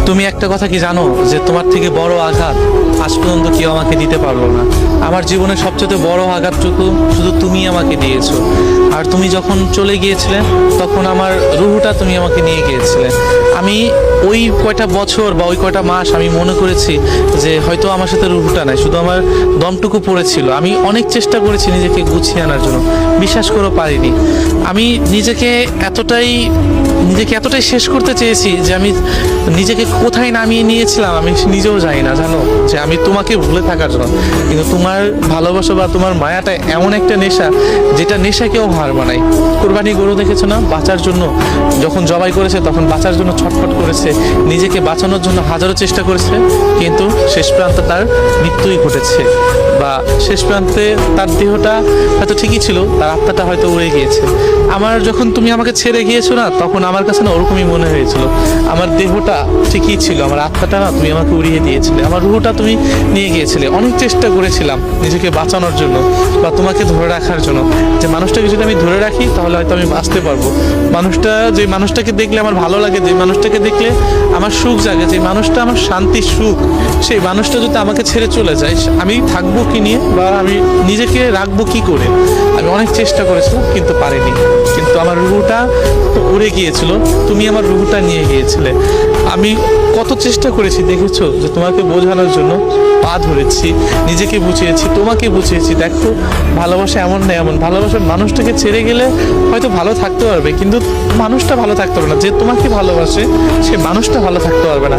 তুমি একটা কথা কি জানো, যে তোমার থেকে বড় আঘাত আজ পর্যন্ত কেউ আমাকে দিতে পারলো না। আমার জীবনের সবচেয়ে বড় আঘাতটুকু শুধু তুমি আমাকে দিয়েছো। আর তুমি যখন চলে গিয়েছিলে তখন আমার রুহটা তুমি আমাকে নিয়ে গিয়েছিলে। আমি ওই কয়টা বছর বা ওই কয়টা মাস আমি মনে করেছি যে হয়তো আমার সাথে রুহটা নাই, শুধু আমার দমটুকু পড়েছিল। আমি অনেক চেষ্টা করেছি নিজেকে গুছিয়ে আনার জন্য, বিশ্বাস করো পারিনি। আমি নিজেকে এতটাই শেষ করতে চেয়েছি যে আমি নিজেকে কোথায় নামিয়ে নিয়েছিলাম আমি নিজেও জানি না, জানো, যে আমি তোমাকে ভুলে থাকার জন্য। কিন্তু তোমার ভালোবাসা বা তোমার মায়াটা এমন একটা নেশা, যেটা নেশাকেও হার মানায়। কোরবানি গরু দেখেছো না, বাঁচার জন্য যখন জবাই করেছে তখন বাঁচার জন্য ছটফট করেছে, নিজেকে বাঁচানোর জন্য হাজারো চেষ্টা করেছে, কিন্তু শেষ প্রান্তে তার মৃত্যুই ঘটেছে। বা শেষ প্রান্তে তার দেহটা হয়তো ঠিকই ছিল, তার আত্মাটা হয়তো উড়ে গিয়েছে। আমার যখন তুমি আমাকে ছেড়ে গিয়েছো না, তখন আমার কাছে না ওরকমই মনে হয়েছিল। আমার দেহটা ঠিকই ছিল, আমার আত্মাটা না তুমি আমাকে উড়িয়ে দিয়েছিলে, আমার রুহটা তুমি নিয়ে গিয়েছিলে। অনেক চেষ্টা করেছিলাম নিজেকে বাঁচানোর জন্য বা তোমাকে ধরে রাখার জন্য, যে মানুষটাকে যদি আমি ধরে রাখি তাহলে হয়তো আমি বাঁচতে পারবো। যে মানুষটাকে দেখলে আমার ভালো লাগে, যে মানুষটাকে দেখলে আমার সুখ জাগে, যে মানুষটা আমার শান্তি সুখ, সেই মানুষটা যদি আমাকে ছেড়ে চলে যায়, আমি থাকবো কি নিয়ে বা আমি নিজেকে রাখবো কি করে। আমি অনেক চেষ্টা করেছিলাম কিন্তু পারিনি। কিন্তু আমার রুহটা উড়ে গিয়েছিল, তুমি আমার রুহটা নিয়ে গিয়েছিলে। আমি কত চেষ্টা করেছি দেখেছো, যে তোমাকে বোঝানোর জন্য পা ধরেছি, নিজেকে বুঝিয়েছি, তোমাকে বুঝিয়েছি। দেখো, ভালোবাসা এমন না, এমন ভালোবাসার মানুষটাকে ছেড়ে গেলে হয়তো ভালো থাকতে পারবে, কিন্তু মানুষটা ভালো থাকতে পারবে না। যে তোমাকে ভালোবাসে সে মানুষটা ভালো থাকতে পারবে না।